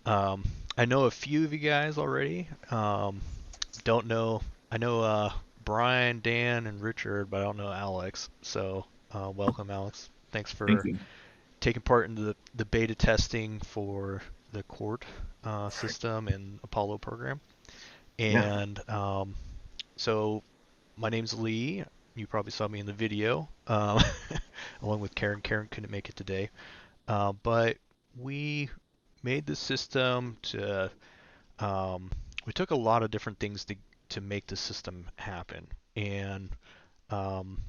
Um, I know a few of you guys already. Don't know. I know Brian, Dan, and Richard, but I don't know Alex. So welcome, Alex. Thanks Thank for you. taking part in the beta testing for the court system and Apollo program. Yeah. And so my name's Lee. You probably saw me in the video, along with Karen. Karen couldn't make it today, but we made the system to. We took a lot of different things to make the system happen, and um,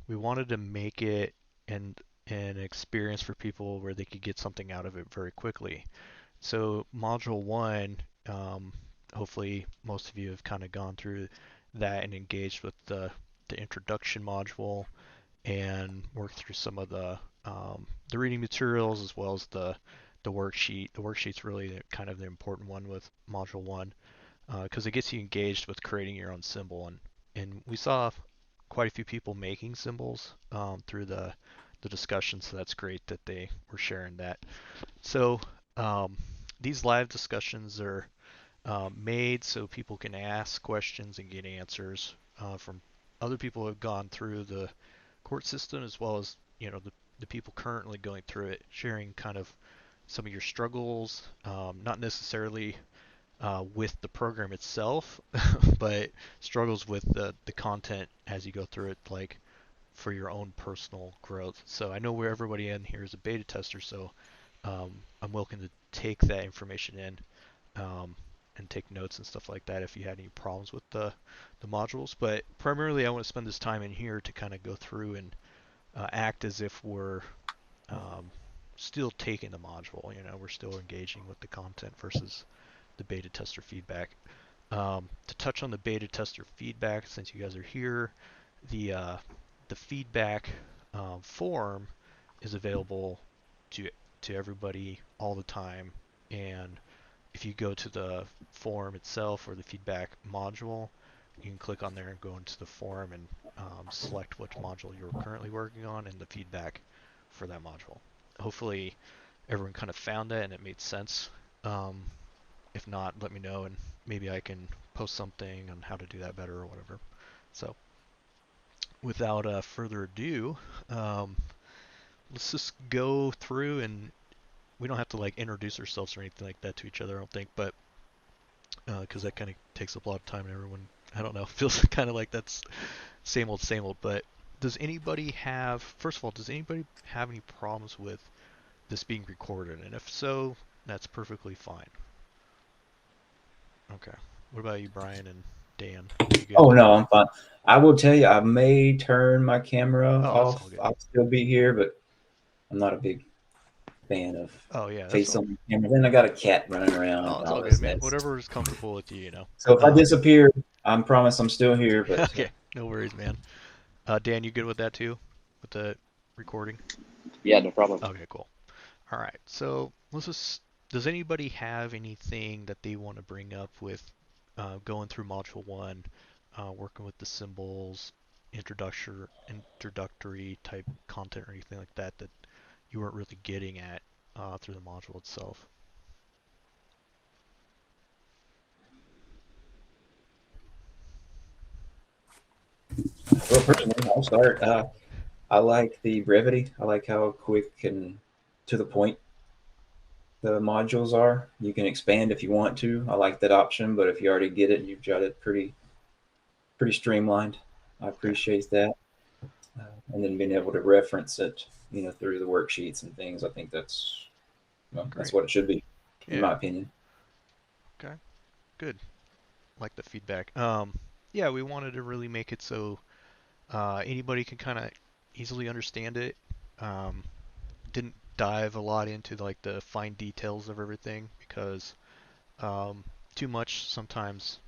we wanted to make it an an experience for people where they could get something out of it very quickly. So module one, um, hopefully most of you have kind of gone through that and engaged with the introduction module and worked through some of the reading materials as well as the worksheet. The worksheet's really kind of the important one with module one because it gets you engaged with creating your own symbol and we saw quite a few people making symbols through the discussion, so that's great that they were sharing that. So um, these live discussions are made so people can ask questions and get answers from other people who have gone through the court system as well as the people currently going through it, sharing kind of some of your struggles, not necessarily with the program itself, but struggles with the content as you go through it, like for your own personal growth. So I know where everybody in here is a beta tester, so I'm welcome to take that information in um, and take notes and stuff like that if you had any problems with the modules. But primarily, I want to spend this time in here to kind of go through and act as if we're um, still taking the module. We're still engaging with the content versus the beta tester feedback. To touch on the beta tester feedback, since you guys are here, the uh, the feedback form is available to everybody all the time, and if you go to the forum itself or the feedback module, you can click on there and go into the forum and select which module you're currently working on and the feedback for that module. Hopefully, everyone kind of found that and it made sense. Um, if not, let me know and maybe I can post something on how to do that better or whatever. So, without further ado, um, let's just go through and we don't have to like introduce ourselves or anything like that to each other, I don't think, but because that kind of takes up a lot of time and everyone, I don't know, feels kind of like that's same old. But does anybody have, first of all, does anybody have any problems with this being recorded? And if so, that's perfectly fine. Okay. What about you, Brian and Dan? You good? Oh no, I'm fine. I will tell you, I may turn my camera Oh, that's all off. good. I'll still be here, but I'm not a big fan of Oh yeah, that's face all. on the camera. Then I got a cat running around Oh, and it's all all good, this man. mess. Whatever is comfortable with you. So if I Um, disappear, I promise I'm still here. But okay, no worries, man. Dan, you good with that too? With the recording? Yeah, no problem. Okay, cool. All right, so let's just. Does anybody have anything that they want to bring up with going through Module One, working with the symbols, introductory type content or anything like that that you weren't really getting at through the module itself? well, personally, I'll start. I like the brevity. I like how quick and to the point the modules are. You can expand if you want to. I like that option, but if you already get it, you've got it pretty streamlined. I Okay, appreciate that. And then being able to reference it, through the worksheets and things. I think that's great. what it should be, in Yeah. my opinion. Okay. Good. Like the feedback. Yeah, we wanted to really make it so anybody can kind of easily understand it. Um, didn't dive a lot into like the fine details of everything because um, too much sometimes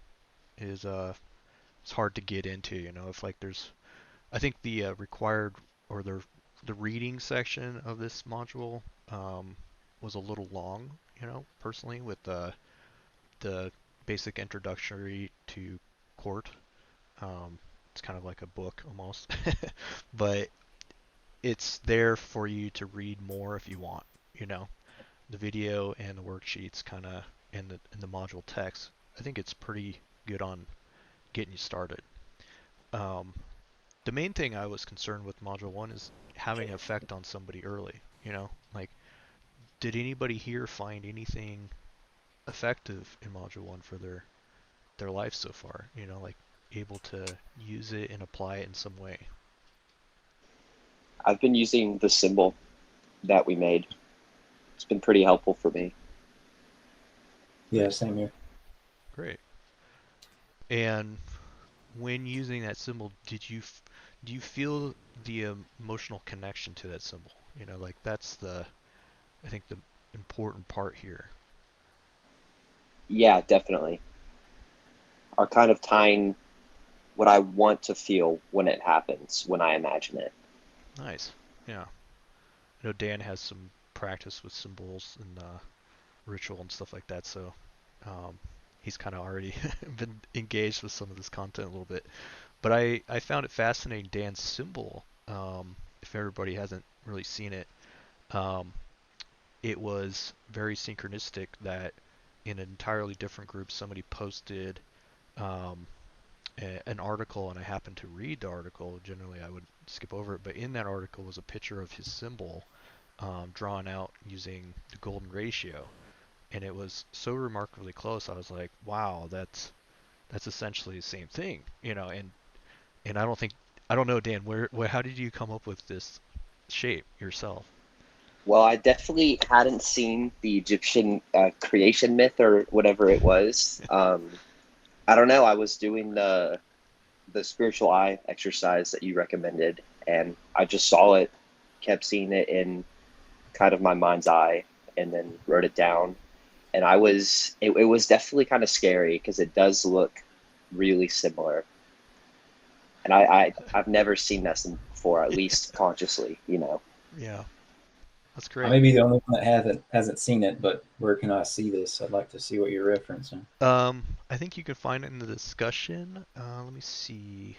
is it's hard to get into. If like there's, I think the required or the reading section of this module was a little long. Personally with the basic introductory to court. It's kind of like a book almost, but it's there for you to read more if you want, you know. the video and the worksheets kind of and the module text, I think it's pretty good on getting you started. Um, the main thing I was concerned with Module 1 is having an effect on somebody early. Like, did anybody here find anything effective in Module 1 for their life so far? Like able to use it and apply it in some way. I've been using the symbol that we made. It's been pretty helpful for me. Yeah, Nice. same here. Great. And when using that symbol, do you feel the emotional connection to that symbol? Like that's I think the important part here. Yeah, definitely. Are kind of tying what I want to feel when it happens, when I imagine it. Nice. Yeah. I know Dan has some practice with symbols and ritual and stuff like that, so um, he's kind of already been engaged with some of this content a little bit. But I found it fascinating, Dan's symbol. If everybody hasn't really seen it, um, it was very synchronistic that in an entirely different group, somebody posted um, an article, and I happened to read the article. Generally, I would skip over it, but in that article was a picture of his symbol drawn out using the golden ratio, and it was so remarkably close. I was like, wow, that's essentially the same thing, and I don't know, Dan, how did you come up with this shape yourself? Well, I definitely hadn't seen the Egyptian creation myth or whatever it was. I don't know. I was doing the spiritual eye exercise that you recommended, and I just saw it, kept seeing it in kind of my mind's eye, and then wrote it down. And it was definitely kind of scary because it does look really similar. And I've never seen that before, at least consciously, you know. Yeah, that's I great. may be the only one that hasn't seen it, but where can I see this? I'd like to see what you're referencing. I think you can find it in the discussion. Let me see.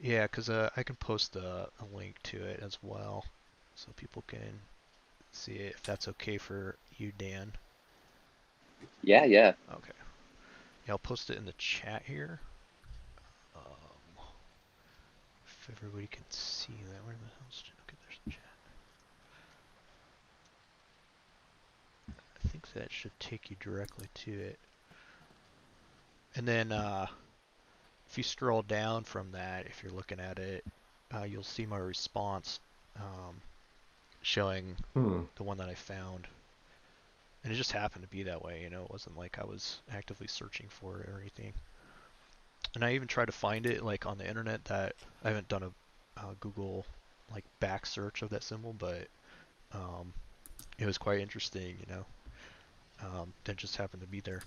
Yeah, because I can post a link to it as well, so people can see it if that's okay for you, Dan. Yeah, yeah. Okay. Yeah, I'll post it in the chat here. Um, if everybody can see that. Where the hell's chat? Okay, there's the chat. I think that should take you directly to it. And then if you scroll down from that, if you're looking at it, you'll see my response showing Hmm. the one that I found. And it just happened to be that way, It wasn't like I was actively searching for it or anything. And I even tried to find it like on the internet. That I haven't done a Google like back search of that symbol, but um, it was quite interesting, that just happened to be there.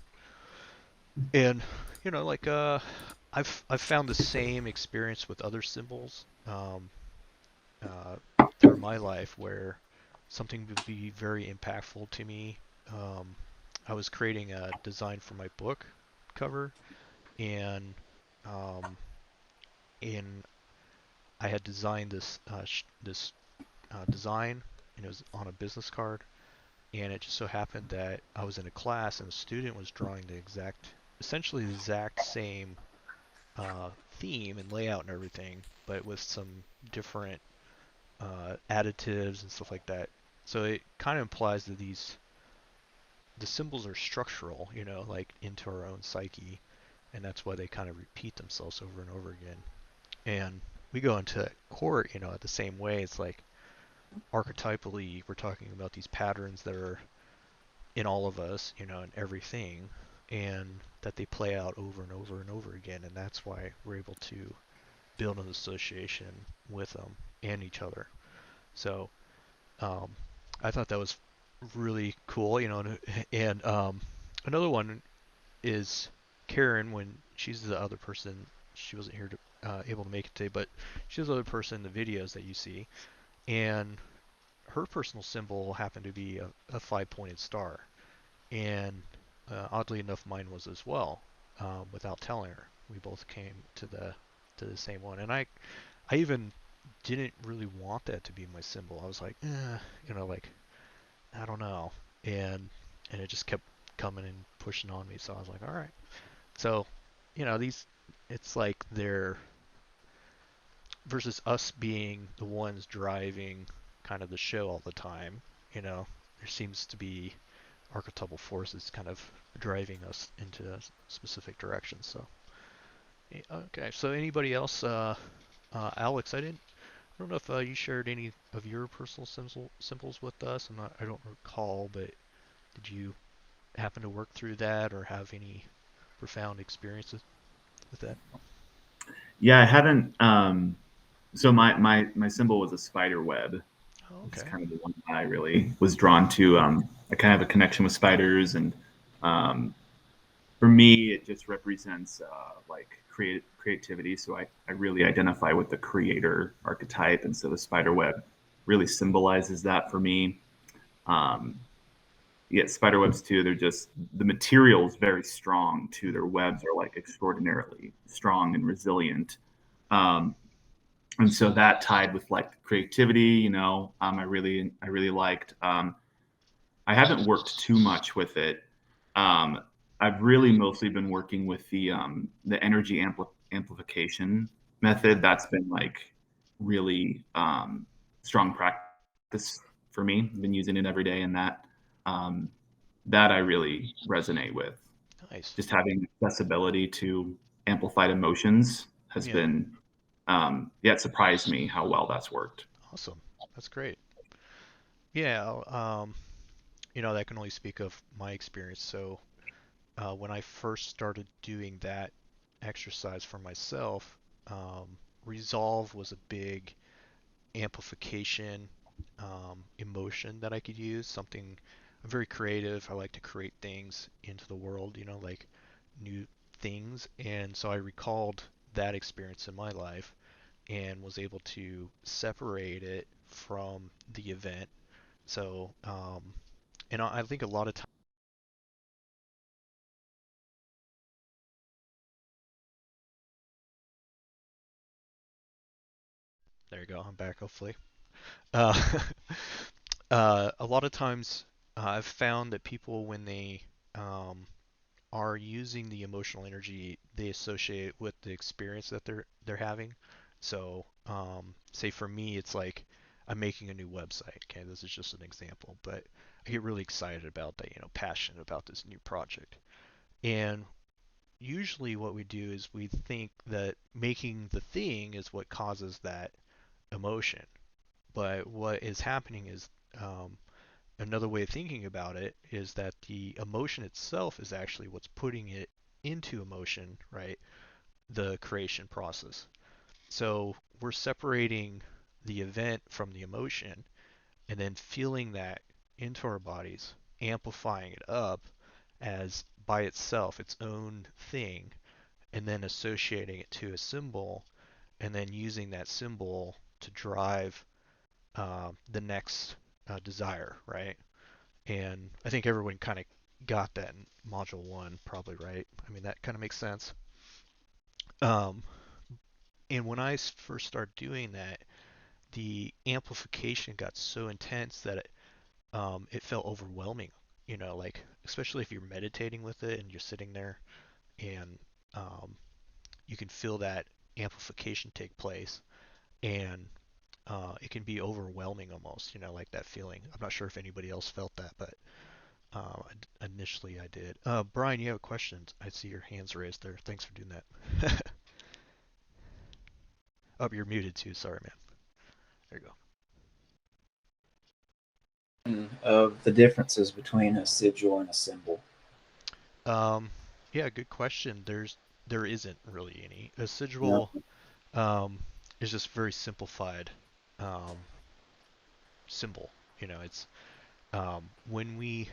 And like I've found the same experience with other symbols uh, through my life where something would be very impactful to me. Um, I was creating a design for my book cover, and um, in I had designed this design, and it was on a business card. And it just so happened that I was in a class, and a student was drawing essentially the exact same theme and layout and everything, but with some different additives and stuff like that. So it kind of implies that the symbols are structural, like into our own psyche, and that's why they kind of repeat themselves over and over again. And we go into court, the same way. It's like archetypally, we're talking about these patterns that are in all of us, in everything, and that they play out over and over and over again, and that's why we're able to build an association with them and each other. So um, I thought that was really cool, and another one is Karen. When she's the other person, she wasn't here to able to make it today, but she's the other person in the videos that you see, and her personal symbol happened to be a five-pointed star, and oddly enough, mine was as well. Without telling her, we both came to the same one, and I even didn't really want that to be my symbol. I was like, like I don't know, and it just kept coming and pushing on me. So I was like, all right. So, these, it's like they're versus us being the ones driving kind of the show all the time. There seems to be archetypal forces kind of driving us into a specific direction. So, okay. So anybody else? Alex, I don't know if you shared any of your personal symbols with us. I don't recall, but did you happen to work through that or have any profound experiences with that? Yeah, I haven't. So my symbol was a spider web. Oh, It's okay. kind of the one I really was drawn to. I kind of have a connection with spiders, and um, for me, it just represents like creativity. So I really identify with the creator archetype, and so the spider web really symbolizes that for me. Um, yeah, spider webs too. They're just the material is very strong too. Their webs are like extraordinarily strong and resilient. Um, and so that tied with like creativity, I really liked. I haven't worked too much with it. Um, I've really mostly been working with the energy amplification method. That's been like really strong practice for me. I've been using it every day, and um, that I really resonate with. Nice. Just having accessibility to amplified emotions has Yeah. been, yeah, it surprised me how well that's worked. Awesome. That's great. Yeah. That can only speak of my experience. So, when I first started doing that exercise for myself, resolve was a big amplification emotion that I could use. Something I'm very creative. I like to create things into the world, like new things. And so I recalled that experience in my life and was able to separate it from the event. So, and I think a lot of times, there you go, I'm back hopefully. Uh, a lot of times I've found that people, when they um, are using the emotional energy, they associate it with the experience that they're having. So, say for me, it's like I'm making a new website. Okay, this is just an example, but I get really excited about that, passionate about this new project. And usually, what we do is we think that making the thing is what causes that emotion. But what is happening is um, another way of thinking about it is that the emotion itself is actually what's putting it into emotion, right? The creation process. So we're separating the event from the emotion and then feeling that into our bodies, amplifying it up as by itself its own thing, and then associating it to a symbol, and then using that symbol to drive the next desire, right? And I think everyone kind of got that in module one, probably, right? I mean, that kind of makes sense. Um, and when I first started doing that, the amplification got so intense that it felt overwhelming. Like especially if you're meditating with it and you're sitting there and um, you can feel that amplification take place, and it can be overwhelming almost. Like that feeling. I'm not sure if anybody else felt that, but initially I did. Brian, you have a question. I see your hands raised there. Thanks for doing that. Oh, you're muted too. Sorry, man. There you Of the differences between a sigil and a symbol. go. Yeah, good question. There isn't really any. A No. sigil is just very simplified um, symbol. It's when we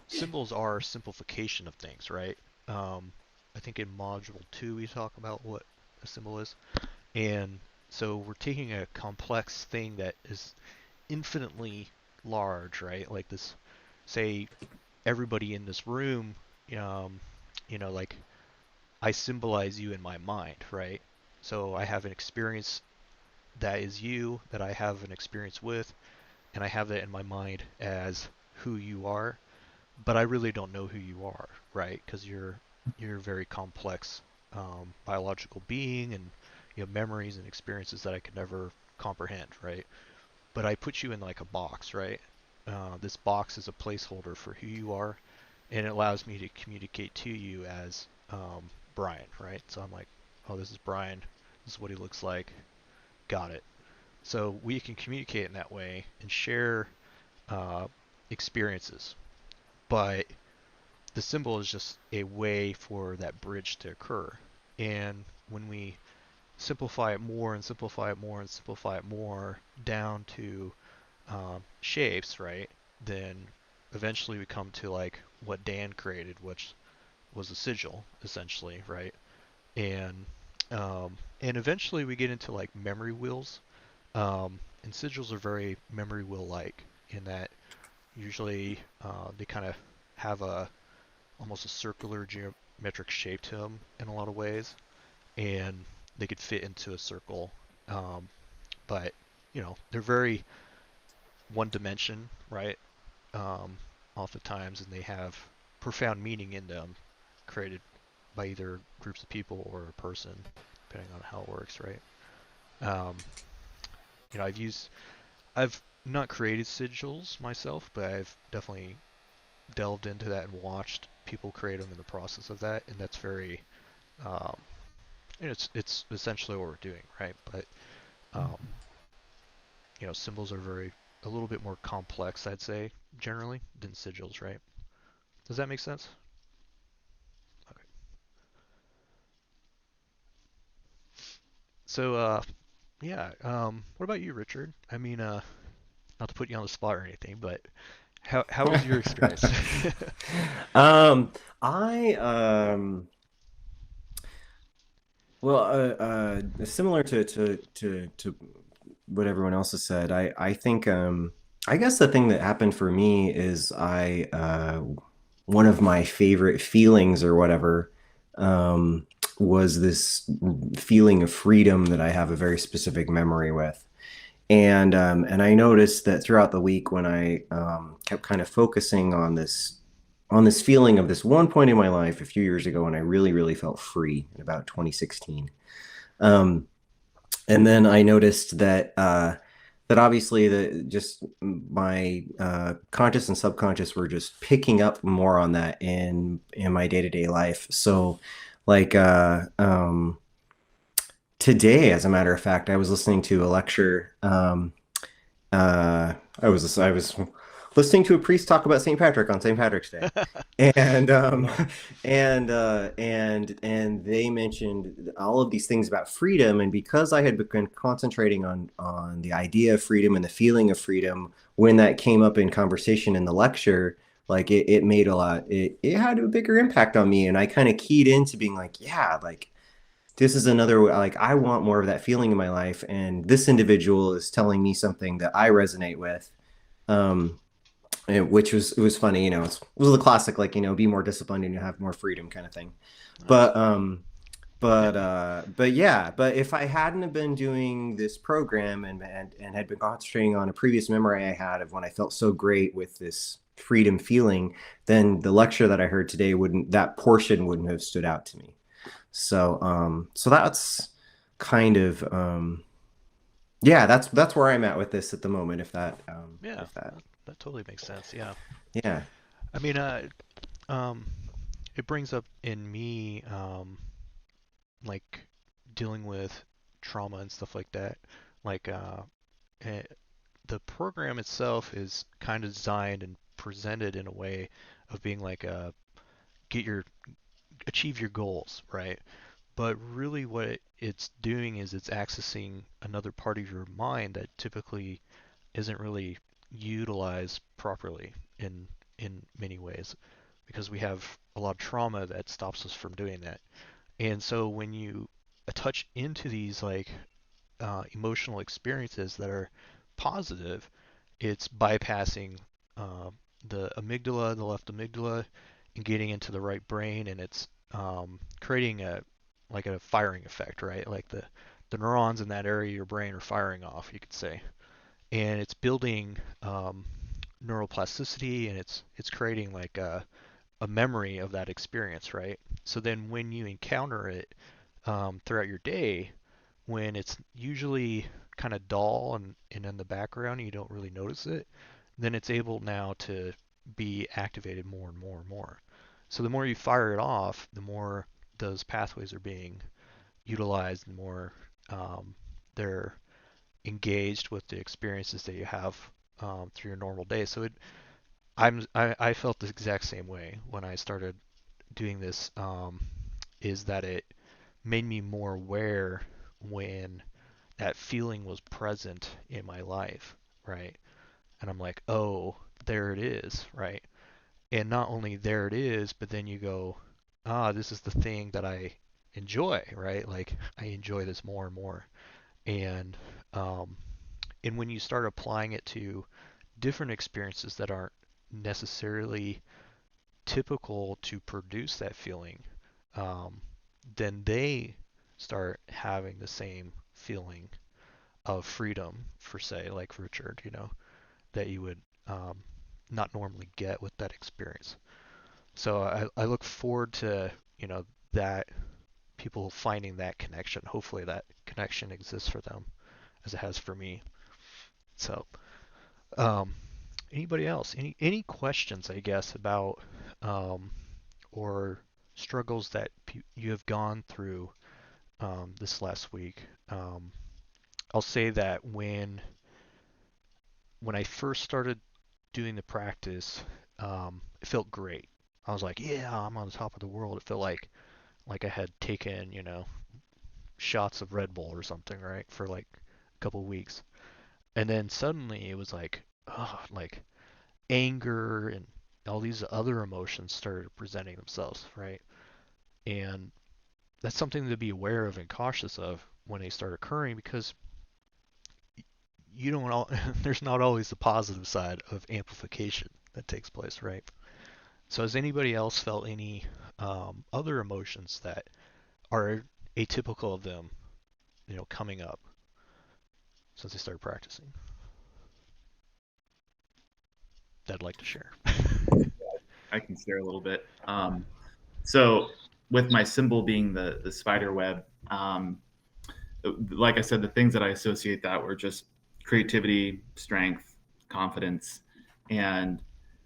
symbols are simplification of things, right? Um, I think in module two we talk about what a symbol is. And so we're taking a complex thing that is infinitely large, right? Like this, say everybody in this room, um, like I symbolize you in my mind, right? So I have an experience that is you, that I have an experience with, and I have that in my mind as who you are, but I really don't know who you are, right? Because you're a very complex biological being, and you have memories and experiences that I could never comprehend, right? But I put you in like a box, right? This box is a placeholder for who you are, and it allows me to communicate to you as Brian, right? So I'm like, oh, this is Brian. This is what he looks like. Got it. So we can communicate in that way and share uh, experiences, but the symbol is just a way for that bridge to occur. And when we simplify it more and simplify it more and simplify it more down to shapes, right? Then eventually we come to like what Dan created, which was a sigil, essentially, right? And and eventually we get into like memory wheels, and sigils are very memory wheel-like in that usually they kind of have a almost a circular geometric shape to them in a lot of ways, and they could fit into a circle. Um, but they're very one dimension, right? Um, Oftentimes, and they have profound meaning in them, created by either groups of people or a person, depending on how it works, right? Um, I've not created sigils myself, but I've definitely delved into that and watched people create them in the process of that, and that's very, um, it's essentially what we're doing, right? But um, symbols are very a little bit more complex, I'd say, generally than sigils, right? Does that make sense? Okay. So, yeah. What about you, Richard? I mean, not to put you on the spot or anything, but how was your experience? Um, I well, similar to what everyone else has said. I think I guess the thing that happened for me is I one of my favorite feelings or whatever was this feeling of freedom that I have a very specific memory with. And I noticed that throughout the week when I kept kind of focusing on this feeling of this one point in my life a few years ago when I really, really felt free in about 2016. Um, and then I noticed that that obviously the just my conscious and subconscious were just picking up more on that in my day to day life. So, like today, as a matter of fact, I was listening to a lecture. I was listening to a priest talk about St. Patrick on St. Patrick's Day, and Right and they mentioned all of these things about freedom. And because I had been concentrating on the idea of freedom and the feeling of freedom, when that came up in conversation in the lecture, like it made a lot. It had a bigger impact on me, and I kind of keyed into being like, yeah, like this is another like I want more of that feeling in my life, and this individual is telling me something that I resonate with. Um, which was it was funny, it was the classic like be more disciplined and you have more freedom kind of thing. Nice. But but yeah, but if I hadn't have been doing this program and had been concentrating on a previous memory I had of when I felt so great with this freedom feeling, then the lecture that I heard today wouldn't that portion wouldn't have stood out to me. So so that's kind of yeah, that's where I'm at with this at the moment, Yeah, if that that totally makes sense. Yeah. yeah. I mean, um, it brings up in me, like dealing with trauma and stuff like that. Like, eh, the program itself is kind of designed and presented in a way of being like a get your achieve your goals, right? But really, what it's doing is it's accessing another part of your mind that typically isn't really utilized properly in many ways because we have a lot of trauma that stops us from doing that. And so when you touch into these like emotional experiences that are positive, it's bypassing uh, the left amygdala, and getting into the right brain, and it's creating a like a firing effect, right? Like the neurons in that area of your brain are firing off, you could say. and it's building neuroplasticity, and it's creating like a memory of that experience, right? So then when you encounter it throughout your day, when it's usually kind of dull and in the background, you don't really notice it, then it's able now to be activated more and more and more. So the more you fire it off, the more those pathways are being utilized, and more they're engaged with the experiences that you have through your normal day. So I felt the exact same way when I started doing this. Is that it made me more aware when that feeling was present in my life, right? And I'm like, oh, there it is, right? And not only there it is, but then you go, this is the thing that I enjoy, right? Like I enjoy this more and more. And um, and when you start applying it to different experiences that aren't necessarily typical to produce that feeling, um, then they start having the same feeling of freedom, for say, like Richard, that you would um, not normally get with that experience. So I look forward to, that people finding that connection. Hopefully that connection exists for them as it has for me. So, um, anybody else? Any questions, I guess, about um, or struggles that you have gone through this last week? I'll say that when I first started doing the practice, it felt great. I was like, yeah, I'm on the top of the world. It felt like I had taken, shots of Red Bull or something, right, for like a couple of weeks. And then suddenly it was like, oh, like anger and all these other emotions started presenting themselves, right? And that's something to be aware of and cautious of when they start occurring, because you don't all, there's not always the positive side of amplification that takes place, right? So has anybody else felt any other emotions that are atypical of them, coming up since they started practicing, that I'd like to share? I can share a little bit. So with my symbol being the spider web, like I said, the things that I associate that were just creativity, strength, confidence, and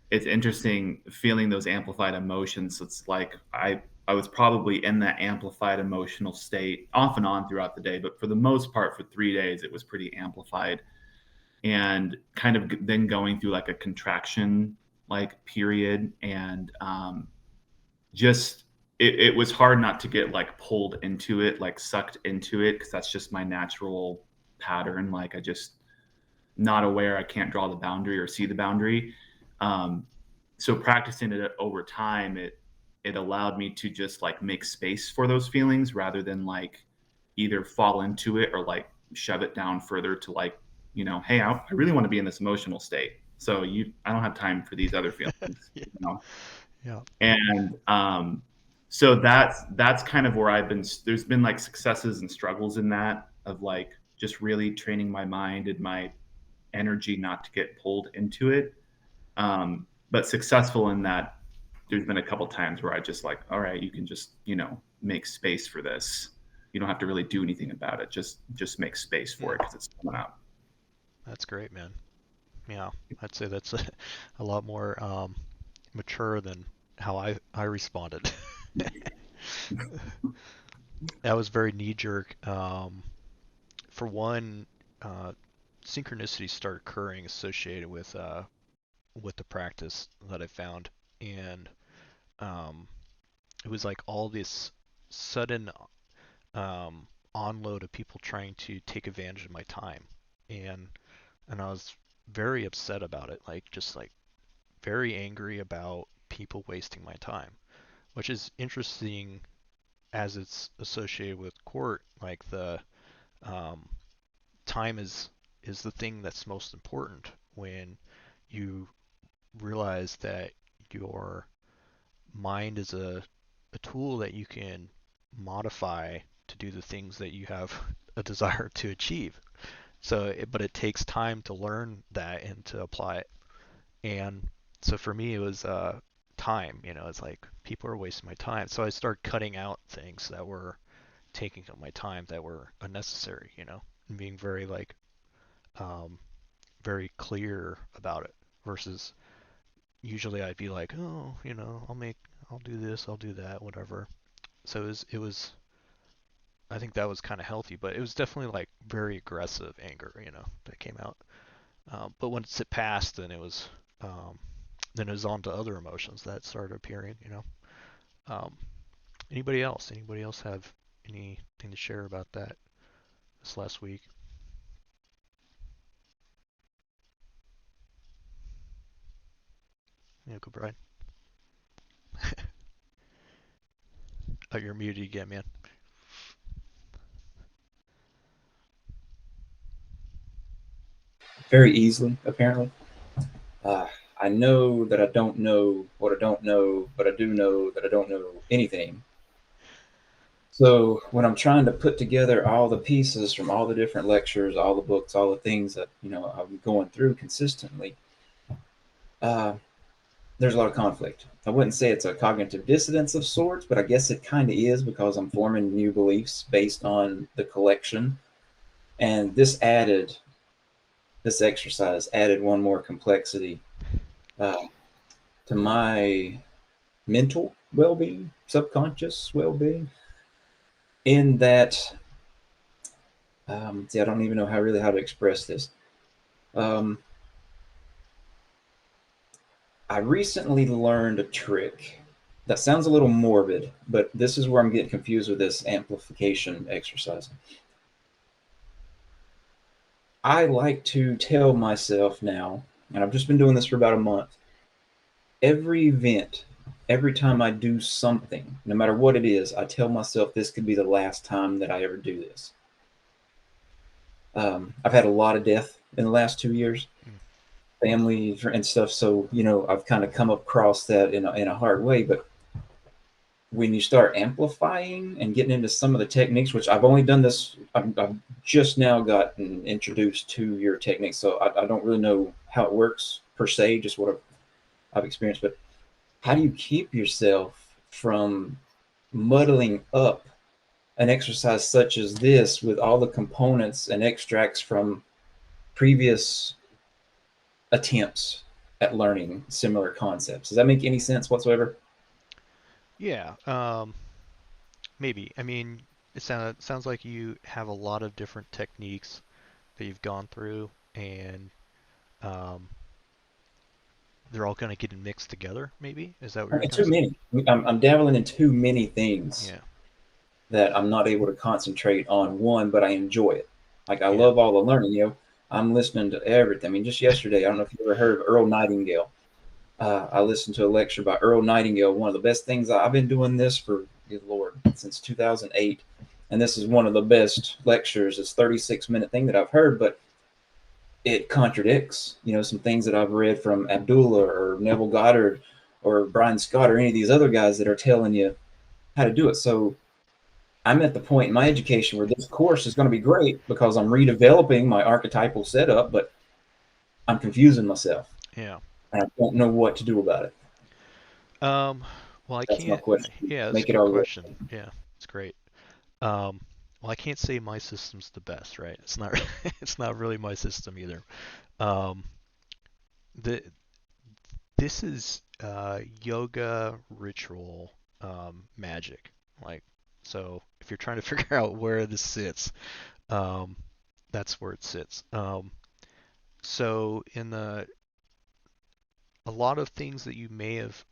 it's interesting feeling those amplified emotions. It's like I was probably in that amplified emotional state off and on throughout the day, but for the most part, for 3 days, it was pretty amplified, and kind of then going through like a contraction like period, and just it was hard not to get like pulled into it, like sucked into it, because that's just my natural pattern. Like I just not aware, I can't draw the boundary or see the boundary. Um, so practicing it over time, it allowed me to just like make space for those feelings rather than like either fall into it or like shove it down further to like, hey, I really want to be in this emotional state. So I don't have time for these other feelings, Yeah. you know? Yeah. And so that's kind of where there's been like successes and struggles in that, of like just really training my mind and my energy not to get pulled into it. But successful in that, there's been a couple times where I just like, all right, you can just, make space for this. You don't have to really do anything about it. Just make space for it because it's coming up. That's great, man. Yeah, I'd say that's a lot more mature than how I responded. That was very knee jerk. For one, uh, synchronicities start occurring associated with the practice that I found, and um, it was like all this sudden onload of people trying to take advantage of my time, and I was very upset about it, like just like very angry about people wasting my time, which is interesting as it's associated with court. Like the um, time is the thing that's most important when you realize that your mind is a tool that you can modify to do the things that you have a desire to achieve. But it takes time to learn that and to apply it. And so for me, it was time. It's like people are wasting my time. So I started cutting out things that were taking up my time that were unnecessary. And being very um, very clear about it versus usually I'd be like, oh, I'll do this, I'll do that, whatever. So it was I think that was kind of healthy, but it was definitely like very aggressive anger, that came out. But once it passed, um, then it was on to other emotions that started appearing. Um, anybody else? Anybody else have anything to share about that this last week? Go Brian. Oh, you're muted again, man. Very easily, apparently. Uh, I know that I don't know what I don't know, but I do know that I don't know anything. So when I'm trying to put together all the pieces from all the different lectures, all the books, all the things that I'm going through consistently, uh, there's a lot of conflict. I wouldn't say it's a cognitive dissonance of sorts, but I guess it kind of is because I'm forming new beliefs based on the collection. And this exercise added one more complexity uh, to my mental well-being, subconscious well-being, in that see, I don't even know how to express this. Um, I recently learned a trick that sounds a little morbid, but this is where I'm getting confused with this amplification exercise. I like to tell myself now, and I've just been doing this for about a month, every event, every time I do something, no matter what it is, I tell myself this could be the last time that I ever do this. I've had a lot of death in the last 2 years, Mm. family and stuff. So, I've kind of come across that in a hard way. But when you start amplifying and getting into some of the techniques, which I've only done this, I've just now gotten introduced to your techniques. So I don't really know how it works per se, just what I've experienced. But how do you keep yourself from muddling up an exercise such as this with all the components and extracts from previous attempts at learning similar concepts? Does that make any sense whatsoever? Yeah, maybe. I mean, it sounds like you have a lot of different techniques that you've gone through, and um, they're all kind of getting mixed together. Maybe is that what you're kind Too of saying? many. I'm dabbling in too many things Yeah, that I'm not able to concentrate on one, but I enjoy it. Like I yeah, love all the learning. I'm listening to everything. I mean, just yesterday, I don't know if you ever heard of Earl Nightingale. I listened to a lecture by Earl Nightingale. One of the best things I've been doing this for, good Lord, since 2008, and this is one of the best lectures. It's 36-minute thing that I've heard, but it contradicts, some things that I've read from Abdullah or Neville Goddard or Brian Scott or any of these other guys that are telling you how to do it. So I'm at the point in my education where this course is going to be great because I'm redeveloping my archetypal setup, but I'm confusing myself yeah. and I don't know what to do about it. Um, well, I That's my can't. question. Yeah, that's a Make it good all right. question. Yeah, it's great. Um, well, I can't say my system's the best, right? It's not. It's not really my system either. Um, the this is yoga ritual magic. Like, so if you're trying to figure out where this sits, um, that's where it sits. So in a lot of things that you may have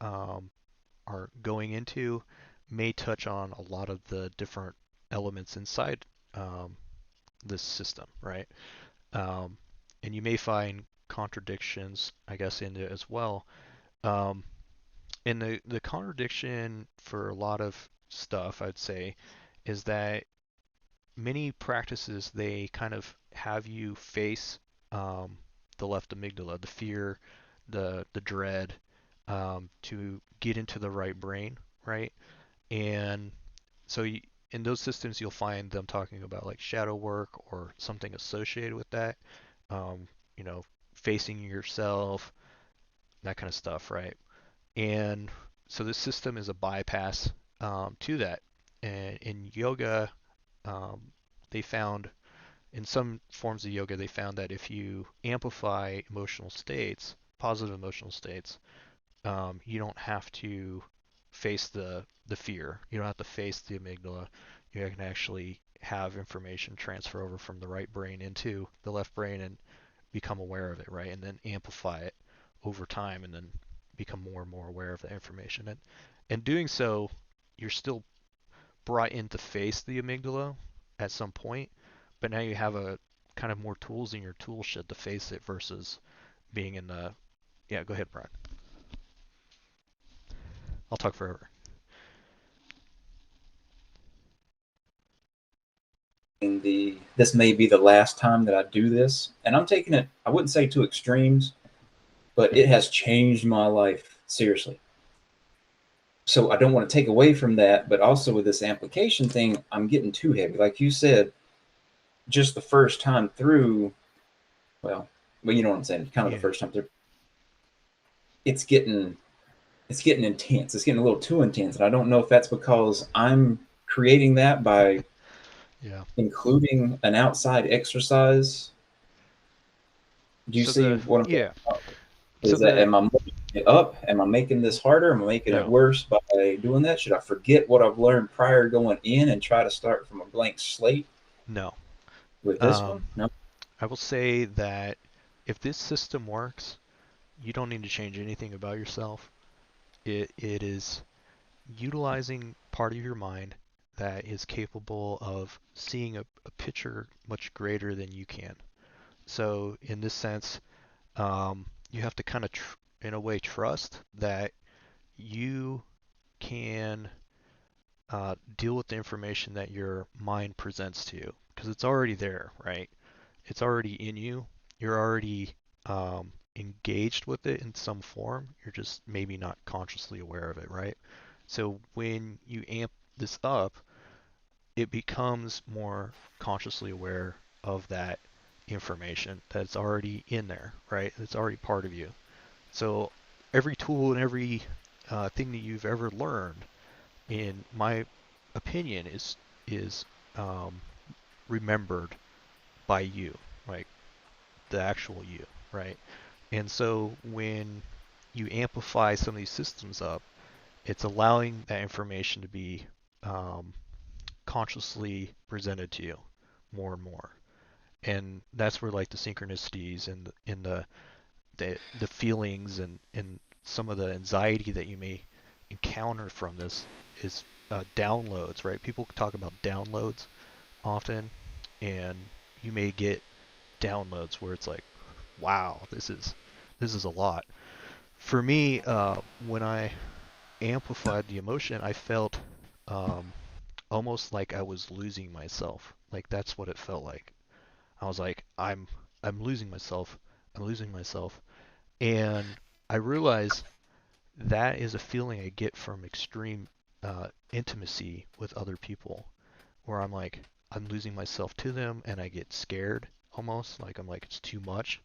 are going into may touch on a lot of the different elements inside um, this system, right? Um, and you may find contradictions, I guess, in it as well. Um, and the contradiction for a lot of stuff, I'd say, is that many practices they kind of have you face um, the left amygdala, the fear, the dread, to get into the right brain, right? And so in those systems, you'll find them talking about like shadow work or something associated with that. Um, you know, facing yourself, that kind of stuff, right? And so this system is a bypass to that. And in yoga, um, they found in some forms of yoga, they found that if you amplify emotional states, positive emotional states, you don't have to face the fear. You don't have to face the amygdala. You can actually have information transfer over from the right brain into the left brain and become aware of it, right? And then amplify it over time and then become more and more aware of that information. And doing so, you're still brought in to face the amygdala at some point, but now you have a kind of more tools in your tool shed to face it versus being in the. Yeah, go ahead, Brian. I'll talk forever. This may be the last time that I do this, and I'm taking it, I wouldn't say to extremes, but it has changed my life seriously. So I don't want to take away from that, but also with this application thing, I'm getting too heavy. Like you said, just the first time through, well, you know what I'm saying, kind of Yeah. the first time through, it's getting intense. It's getting a little too intense, and I don't know if that's because I'm creating that by Yeah. including an outside exercise. Do you So see the what I'm yeah. talking about? So Is that, the am I making it up? Am I making this harder? Am I making it no. worse by doing that? Should I forget what I've learned prior going in and try to start from a blank slate No. with this one? Um, No. I will say that if this system works, you don't need to change anything about yourself. It is utilizing part of your mind that is capable of seeing a picture much greater than you can. So in this sense, you have to kind of, in a way, trust that you can deal with the information that your mind presents to you because it's already there, right? It's already in you. You're already engaged with it in some form. You're just maybe not consciously aware of it, right? So when you amp this up, it becomes more consciously aware of that information that's already in there, right? It's already part of you. So every tool and every thing that you've ever learned, in my opinion, is um, remembered by you, like the actual you, right? And so when you amplify some of these systems up, it's allowing that information to be um, consciously presented to you more and more. And that's where like the synchronicities and the feelings and some of the anxiety that you may encounter from this is downloads, right? People talk about downloads often, and you may get downloads where it's like, wow, this is a lot. For me, when I amplified the emotion, I felt um, almost like I was losing myself. Like that's what it felt like. I was like, I'm losing myself. I'm losing myself. And I realize that is a feeling I get from extreme intimacy with other people, where I'm like, I'm losing myself to them, and I get scared almost. Like I'm like, it's too much.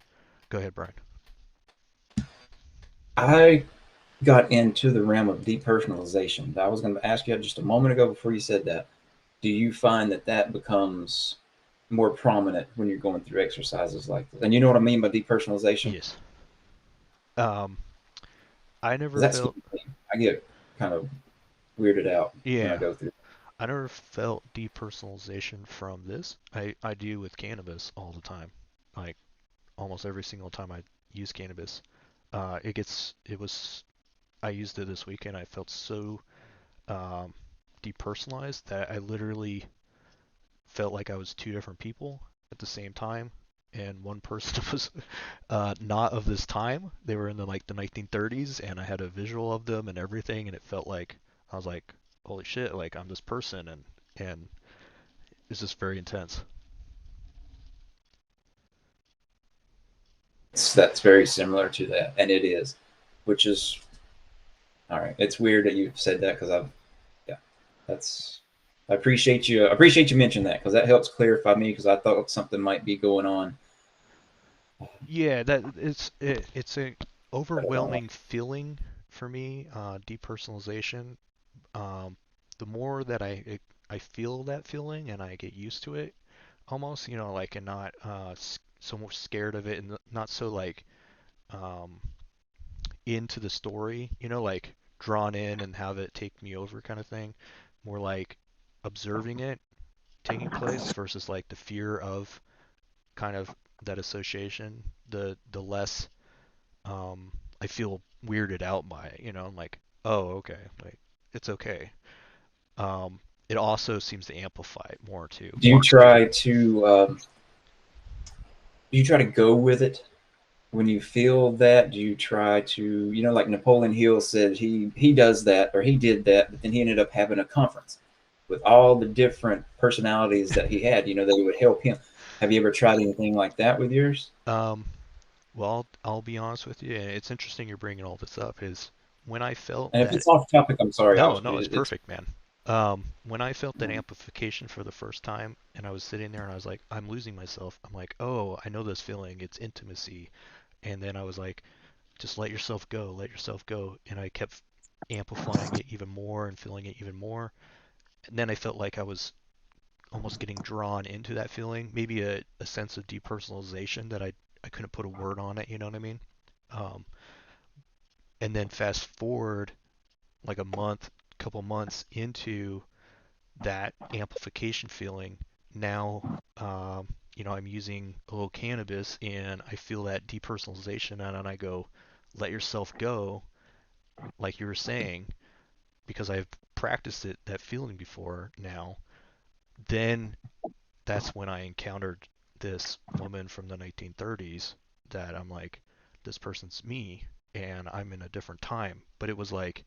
Go ahead, Brian. I got into the realm of depersonalization. I was going to ask you just a moment ago before you said that. Do you find that that becomes more prominent when you're going through exercises like this? And you know what I mean by depersonalization? Yes. Um, I never That's felt. I get kind of weirded out when I Yeah, go through. I never felt depersonalization from this. I do with cannabis all the time. Like almost every single time I use cannabis. It was, I used it this weekend. I felt so um, depersonalized that I literally felt like I was two different people at the same time. And one person was not of this time. They were in the 1930s, and I had a visual of them and everything, and it felt like I was like, holy shit, like I'm this person, and it's just very intense. That's very similar to that, and it is, which is all right. It's weird that you said that because I've yeah, that's I appreciate you mentioning that, because that helps clarify me, because I thought something might be going on. Yeah, it's a overwhelming feeling for me. Depersonalization. Um, the more that I feel that feeling and I get used to it, almost, like, and not so much scared of it, and not so like um, into the story, like drawn in and have it take me over kind of thing. More like observing it taking place versus like the fear of kind of that association. The less I feel weirded out by it. I'm like, oh, okay, like it's okay. It also seems to amplify it more too. Do you try to go with it when you feel that? Do you try to, like Napoleon Hill said, he does that, or he did that, but then he ended up having a conference with all the different personalities that he had, that would help him. Have you ever tried anything like that with yours? Um, well, I'll be honest with you, and it's interesting you're bringing all this up. Is when I felt And if that. it's off topic, I'm sorry. No, no, it's It's perfect, man. When I felt that amplification for the first time, and I was sitting there and I was like, I'm losing myself. I'm like, oh, I know this feeling. It's intimacy. And then I was like, just let yourself go, let yourself go. And I kept amplifying it even more and feeling it even more. And then I felt like I was almost getting drawn into that feeling, maybe a sense of depersonalization that I couldn't put a word on it, you know what I mean? Um, and then fast forward like a month, couple months into that amplification feeling, now I'm using a little cannabis and I feel that depersonalization, and I go, let yourself go, like you were saying, because I've practiced that feeling before now. Then that's when I encountered this woman from the 1930s that I'm like, this person's me, and I'm in a different time. But it was like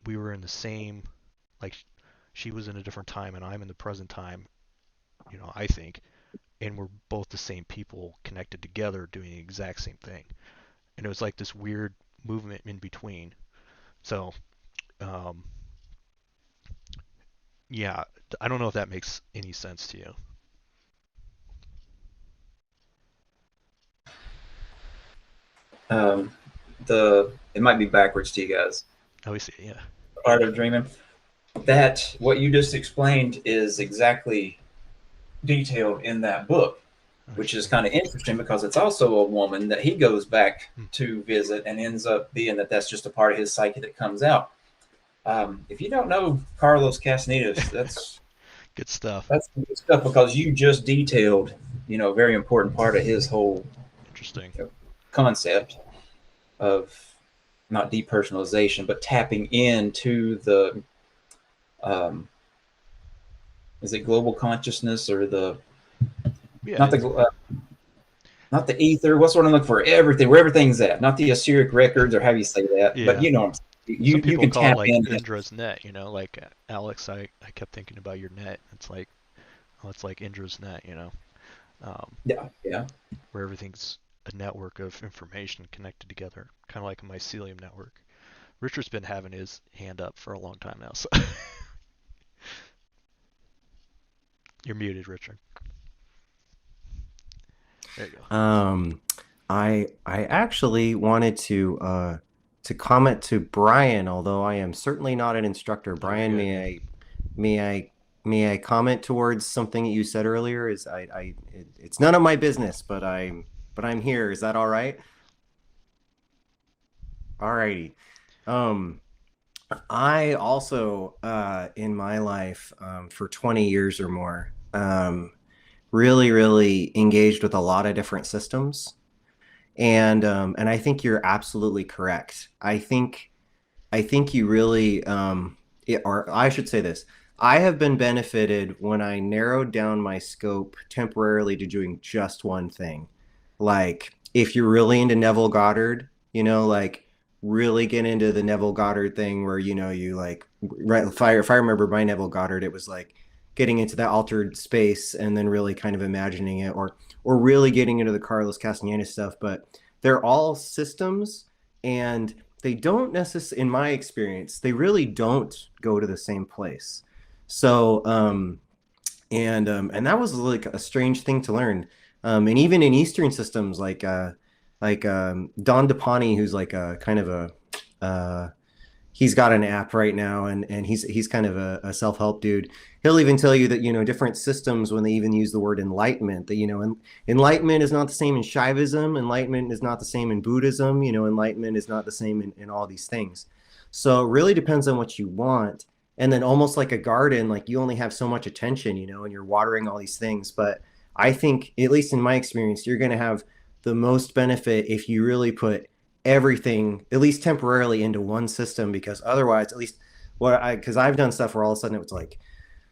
we were in the same, like she was in a different time and I'm in the present time, I think, and we're both the same people connected together doing the exact same thing. And it was like this weird movement in between. So, um, yeah, I don't know if that makes any sense to you. um, it might be backwards to you guys. Oh, we see. Yeah. Art of Dreaming. That what you just explained is exactly detailed in that book, which is Interesting. kind of interesting, because it's also a woman that he goes back Hmm. to visit, and ends up being that's just a part of his psyche that comes out. If you don't know Carlos Castanedas, Good stuff. that's good stuff, because you just detailed, a very important part of his whole, Interesting. concept of not depersonalization, but tapping into the um, is it global consciousness, or the Yeah, not it's the not the ether? What's what I'm looking for? Everything, where everything's at, not the Assyric records, or how you say that, but yeah. Some you people can call it tap like in. Indra's net, like Alex, I kept thinking about your net. It's like, oh, it's like Indra's net, um, Yeah, yeah. where everything's a network of information connected together, kind of like a mycelium network. Richard's been having his hand up for a long time now, so you're muted, Richard. There you go. Um, I actually wanted to comment to Brian, although I am certainly not an instructor. Oh, you're Brian, good, man. may I may I comment towards something that you said earlier? It's none of my business, but I'm here. Is that all right? All righty. Um, I also in my life for 20 years or more really engaged with a lot of different systems. And I think you're absolutely correct. I think you really or I should say this. I have been benefited when I narrowed down my scope temporarily to doing just one thing. Like if you're really into Neville Goddard, like really get into the Neville Goddard thing where you like right if I remember by Neville Goddard, it was like getting into that altered space and then really kind of imagining it, or really getting into the Carlos Castaneda stuff. But they're all systems, and they don't necessarily, in my experience, they really don't go to the same place. So and that was like a strange thing to learn. And even in Eastern systems, Don DePani, who's like a kind of a he's got an app right now, and he's kind of a self-help dude. He'll even tell you that, different systems, when they even use the word enlightenment, that enlightenment is not the same in Shaivism, enlightenment is not the same in Buddhism, enlightenment is not the same in all these things. So it really depends on what you want. And then, almost like a garden, like, you only have so much attention, and you're watering all these things. But I think, at least in my experience, you're going to have the most benefit if you really put everything, at least temporarily, into one system. Because otherwise, at least because I've done stuff where all of a sudden it was like,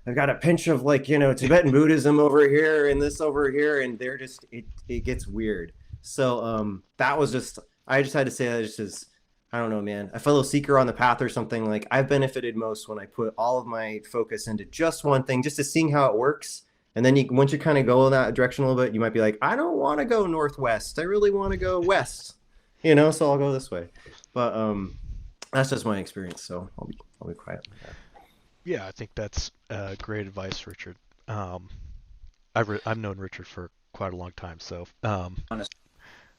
I've got a pinch of, like, Tibetan Buddhism over here and this over here, and they're just, it gets weird. So that was just, I just had to say that, just as, I don't know, man, a fellow seeker on the path or something. Like, I've benefited most when I put all of my focus into just one thing, just to seeing how it works. And then once you kind of go in that direction a little bit, you might be like, I don't want to go northwest. I really want to go west. So I'll go this way. But that's just my experience. So I'll be quiet. Yeah, I think that's great advice, Richard. I've known Richard for quite a long time, so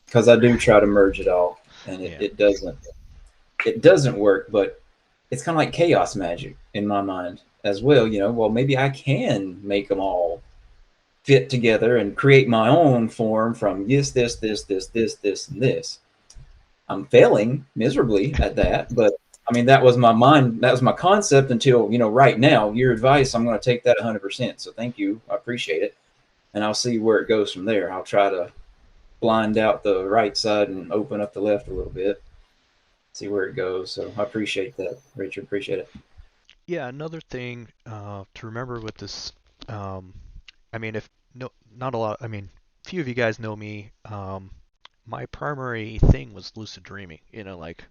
Because I do try to merge it all, and yeah, it doesn't work. But it's kind of like chaos magic in my mind as well. Well, maybe I can make them all fit together and create my own form from this, and this. I'm failing miserably at that, but I mean, that was my mind. That was my concept until, right now, your advice, I'm going to take that 100%. So thank you. I appreciate it. And I'll see where it goes from there. I'll try to blind out the right side and open up the left a little bit, see where it goes. So I appreciate that, Richard. Appreciate it. yeah. Another thing to remember with this, um, I mean, if no, not a lot. I mean, few of you guys know me. My primary thing was lucid dreaming. Like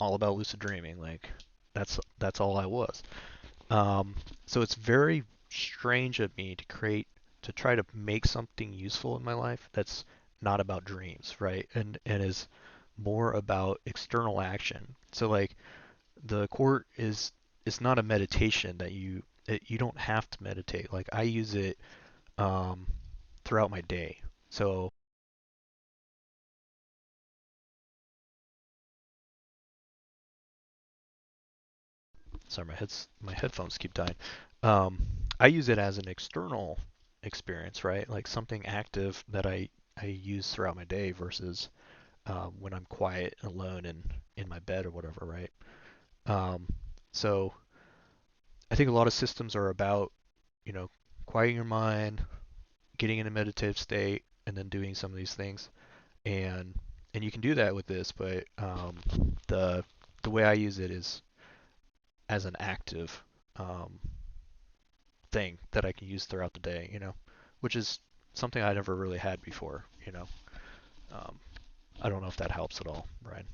all about lucid dreaming. Like that's all I was. So it's very strange of me to try to make something useful in my life that's not about dreams, right? And is more about external action. So like the court is not a meditation that you don't have to meditate. Like I use it um, throughout my day. So sorry, my headphones keep dying. Um, I use it as an external experience, right? Like something active that I use throughout my day versus when I'm quiet, alone, and in my bed or whatever, right? Um, so I think a lot of systems are about, you know, quieting your mind, getting in a meditative state, and then doing some of these things. And and you can do that with this, but the the way I use it is as an active um, thing that I can use throughout the day, which is something I never really had before. Um, I don't know if that helps at all, Brian.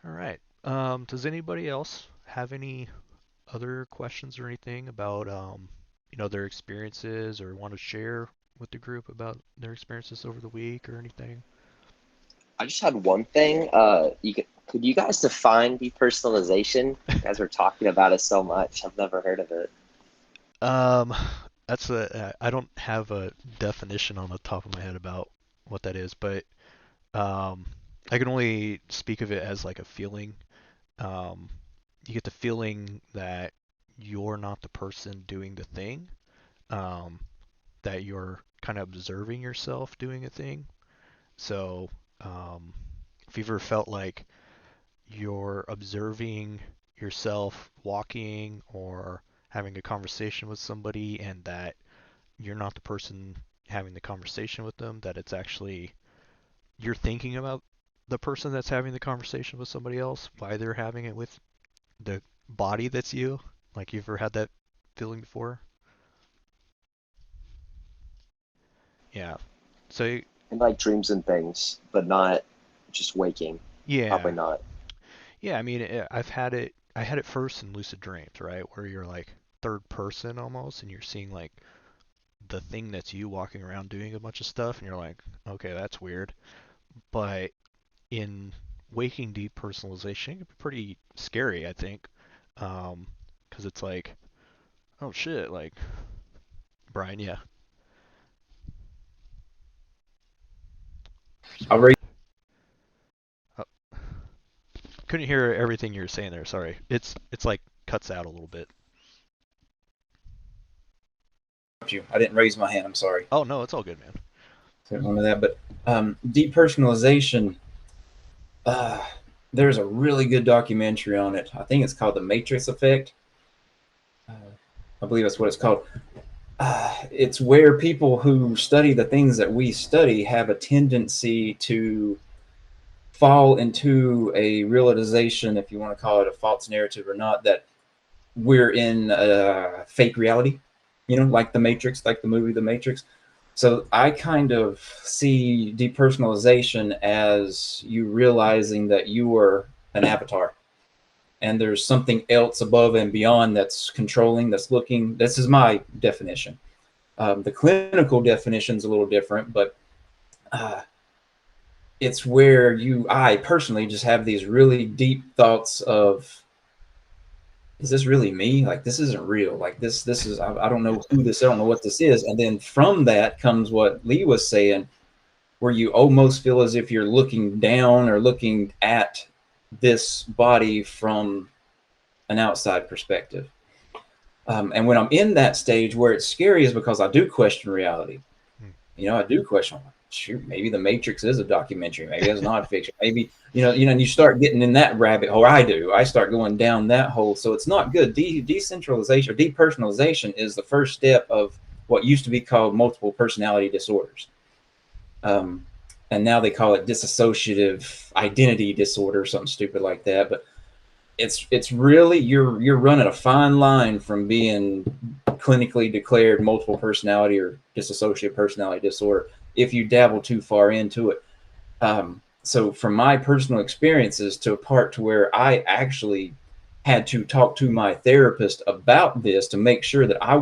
All right. Does anybody else have any other questions or anything about their experiences or want to share with the group about their experiences over the week or anything? I just had one thing. Could you guys define depersonalization? You guys are talking about it so much. I've never heard of it. Um, I don't have a definition on the top of my head about what that is, but um, I can only speak of it as like a feeling. Um, you get the feeling that you're not the person doing the thing, um, that you're kind of observing yourself doing a thing. So, um, if you've ever felt like you're observing yourself walking or having a conversation with somebody and that you're not the person having the conversation with them, that it's actually you're thinking about the person that's having the conversation with somebody else, why they're having it with the body that's you. Like you've ever had that feeling before? Yeah. So And like dreams and things, but not just waking. Probably yeah, not. yeah. I mean, I've had it. I had it first in lucid dreams, right, where you're like third person almost, and you're seeing like the thing that's you walking around doing a bunch of stuff, and you're like, okay, that's weird. But in waking depersonalization can be pretty scary, I think, because it's like, oh shit, like Brian, yeah. I'll read Oh, couldn't hear everything you were saying there. Sorry. It's like cuts out a little bit. you. I didn't raise my hand. I'm sorry. Oh no, it's all good, man. One of that, but depersonalization. Uh, there's a really good documentary on it. I think it's called The Matrix Effect. Uh, I believe that's what it's called. It's where people who study the things that we study have a tendency to fall into a realization, if you want to call it a false narrative or not, that we're in a fake reality, like the Matrix, like the movie The Matrix. So I kind of see depersonalization as you realizing that you are an avatar and there's something else above and beyond that's controlling, that's looking. This is my definition. The clinical definition is a little different, but uh, it's where I personally just have these really deep thoughts of, is this really me? Like, this isn't real. Like this is, I don't know who this, I don't know what this is. And then from that comes what Lee was saying, where you almost feel as if you're looking down or looking at this body from an outside perspective. And when I'm in that stage where it's scary is because I do question reality. I do question, shoot, maybe The Matrix is a documentary. Maybe it's not fiction. Maybe, and you start getting in that rabbit hole. I start going down that hole. So it's not good. Decentralization or depersonalization is the first step of what used to be called multiple personality disorders. And now they call it dissociative identity disorder, something stupid like that. But it's really, you're running a fine line from being clinically declared multiple personality or dissociative personality disorder if you dabble too far into it. So from my personal experiences to a part to where I actually had to talk to my therapist about this to make sure that I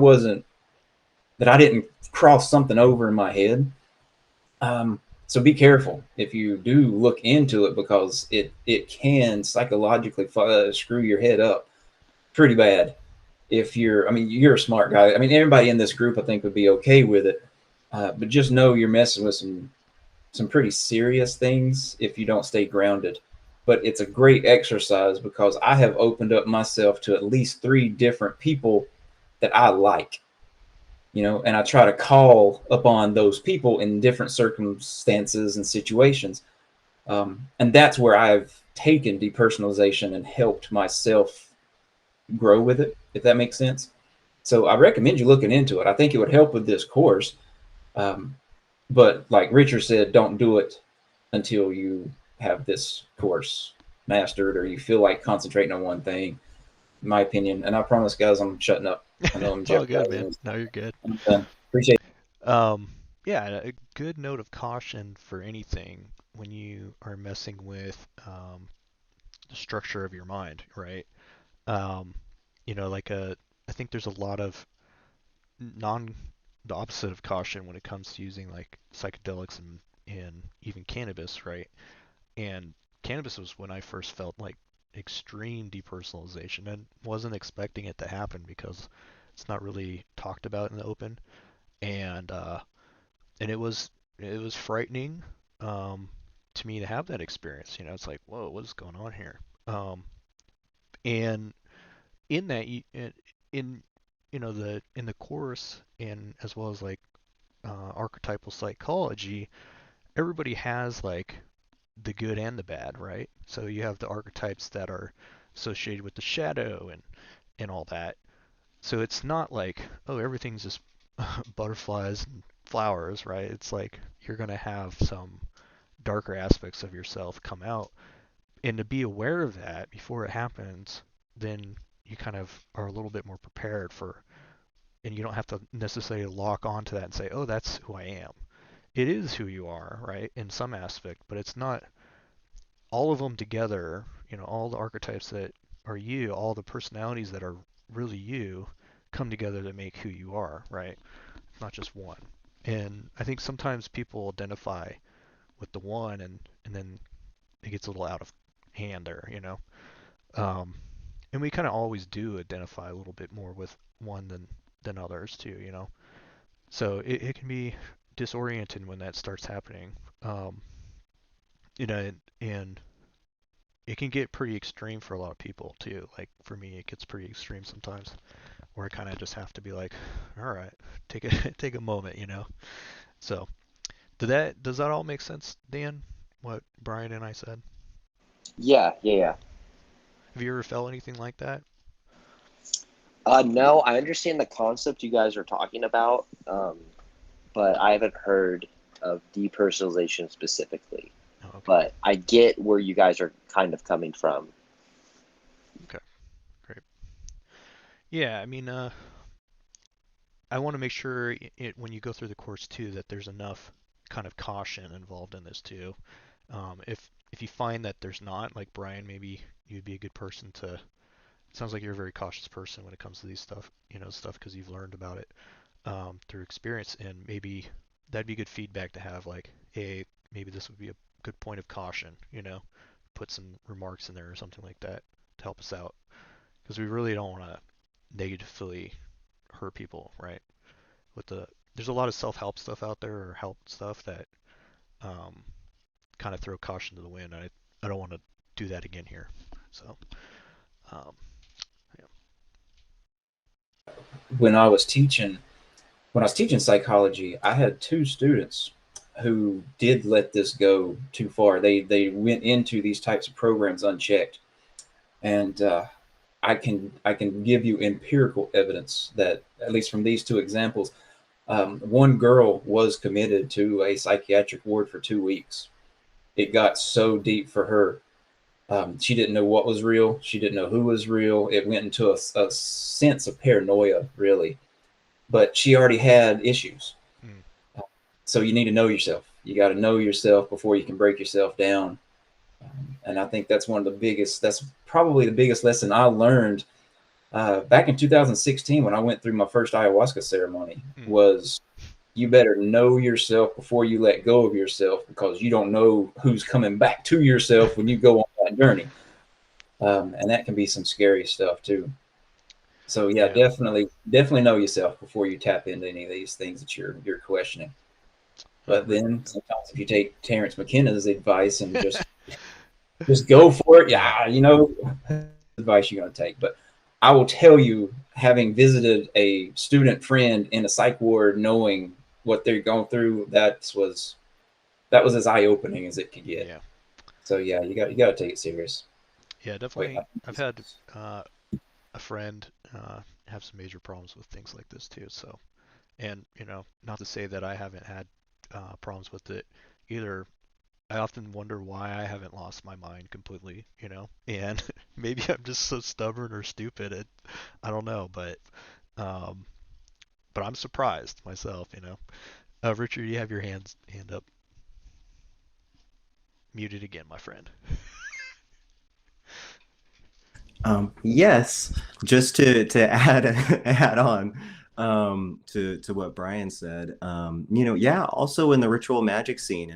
didn't cross something over in my head. So be careful if you do look into it, because it can psychologically screw your head up pretty bad. You're a smart guy. Everybody in this group I think would be okay with it, but just know you're messing with some pretty serious things if you don't stay grounded. But it's a great exercise because I have opened up myself to at least 3 different people that I like. And I try to call upon those people in different circumstances and situations. And that's where I've taken depersonalization and helped myself grow with it, if that makes sense. So I recommend you looking into it. I think it would help with this course. But like Richard said, don't do it until you have this course mastered or you feel like concentrating on one thing, in my opinion. And I promise, guys, I'm shutting up. I know I'm It's all good, man. jeopardizing. No, you're good. I'm done. Appreciate it. Yeah, a good note of caution for anything when you are messing with the structure of your mind, right? Um, I think there's a lot of non the opposite of caution when it comes to using like psychedelics and even cannabis, right? And cannabis was when I first felt like extreme depersonalization and wasn't expecting it to happen because it's not really talked about in the open. And it was frightening to me to have that experience. It's like, whoa, what is going on here? And in that, in the course, and as well as like archetypal psychology, everybody has like the good and the bad, right? So you have the archetypes that are associated with the shadow and all that. So it's not like, oh, everything's just butterflies and flowers, right? It's like you're going to have some darker aspects of yourself come out. And to be aware of that before it happens, then you kind of are a little bit more prepared for, and you don't have to necessarily lock onto that and say, oh, that's who I am. It is who you are, right, in some aspect, but it's not all of them together, all the archetypes that are you, all the personalities that are really you come together to make who you are, right? It's not just one. And I think sometimes people identify with the one and then it gets a little hand there, Um, and we kind of always do identify a little bit more with one than others too, So it can be disorienting when that starts happening. And it can get pretty extreme for a lot of people too. Like for me, it gets pretty extreme sometimes, where I kind of just have to be like, all right, take a take a moment, So does that all make sense, Dan? What Brian and I said? Yeah, yeah, yeah. Have you ever felt anything like that? No, I understand the concept you guys are talking about, but I haven't heard of depersonalization specifically. Oh, okay, But I get where you guys are kind of coming from. okay, great. Yeah, I mean, I want to make sure when you go through the course too that there's enough kind of caution involved in this too. If you find that there's not, like Brian, maybe you'd be a good person to. It sounds like you're a very cautious person when it comes to these stuff because you've learned about it through experience, and maybe that'd be good feedback to have. Like, hey, maybe this would be a good point of caution. Put some remarks in there or something like that to help us out because we really don't want to negatively hurt people, right? There's a lot of self-help stuff out there or help stuff that um, kind of throw caution to the wind. I don't want to do that again here. So um, yeah. When I was teaching, psychology, I had two students who did let this go too far. They went into these types of programs unchecked, and I can give you empirical evidence that at least from these two examples, one girl was committed to a psychiatric ward for 2 weeks. It got so deep for her. She didn't know what was real. She didn't know who was real. It went into a sense of paranoia, really. But she already had issues. Mm. So you need to know yourself. You got to know yourself before you can break yourself down. And I think that's that's probably the biggest lesson I learned back in 2016 when I went through my first ayahuasca ceremony Mm. was you better know yourself before you let go of yourself because you don't know who's coming back to yourself when you go on that journey. And that can be some scary stuff too. So yeah, Yeah. definitely know yourself before you tap into any of these things that you're questioning. But Rick. then sometimes if you take Terrence McKenna's advice and just go for it, yeah, advice you're going to take. But I will tell you, having visited a student friend in a psych ward, knowing what they're going through, that was as eye opening as it could get. Yeah. So yeah, you got to take it serious. Yeah, Wait, definitely. I've had a friend have some major problems with things like this too. So, and not to say that I haven't had problems with it either. I often wonder why I haven't lost my mind completely, and maybe I'm just so stubborn or stupid. I don't know, um, but I'm surprised myself. Richard, you have your hand up, muted again, my friend. Yes, just to add add on to what Brian said. Yeah, also in the ritual magic scene.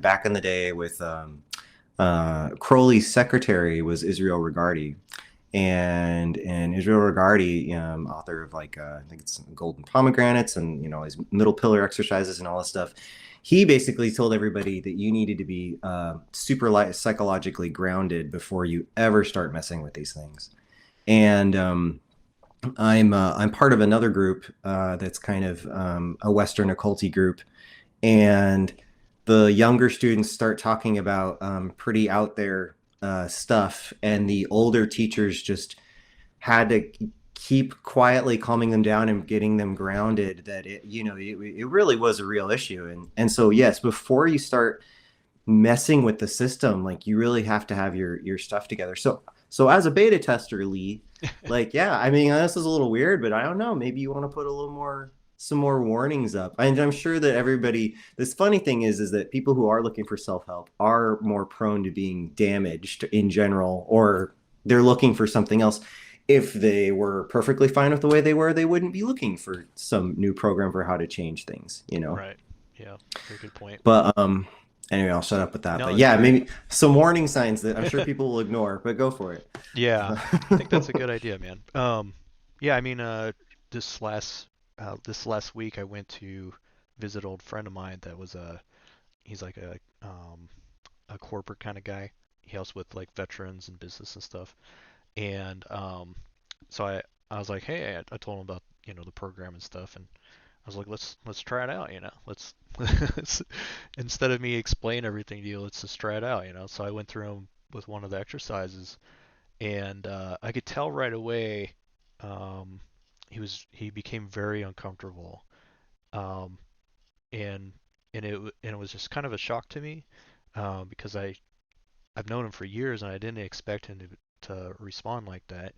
Back in the day with Crowley's secretary was Israel Regardie, and Israel Regardie, author of I think it's Golden Pomegranates and his middle pillar exercises and all this stuff. He basically told everybody that you needed to be super psychologically grounded before you ever start messing with these things. And I'm part of another group that's kind of a Western occulty group, and the younger students start talking about pretty out there stuff, and the older teachers just had to keep quietly calming them down and getting them grounded that it really was a real issue. And so yes, before you start messing with the system, you really have to have your stuff together. So as a beta tester, Lee, this is a little weird, but I don't know, maybe you want to put some more warnings up. And I'm sure that everybody, this funny thing is that people who are looking for self-help are more prone to being damaged in general, or they're looking for something else. If they were perfectly fine with the way they were, they wouldn't be looking for some new program for how to change things, Right. Yeah. Very good point. But Anyway, I'll shut up with that. No, But that's yeah, great. maybe some warning signs that I'm sure people will ignore, but go for it. Yeah, I think that's a good idea, man. Yeah, I mean, this last week I went to visit an old friend of mine that was he's like a corporate kind of guy. He helps with like veterans and business and stuff. And so I was like, hey, I told him about the program and stuff, and I was like, let's try it out, let's instead of me explain everything to you, let's just try it out. So I went through him with one of the exercises, and I could tell right away um, he became very uncomfortable, um, and and it was just kind of a shock to me because I've known him for years and I didn't expect him to respond like that,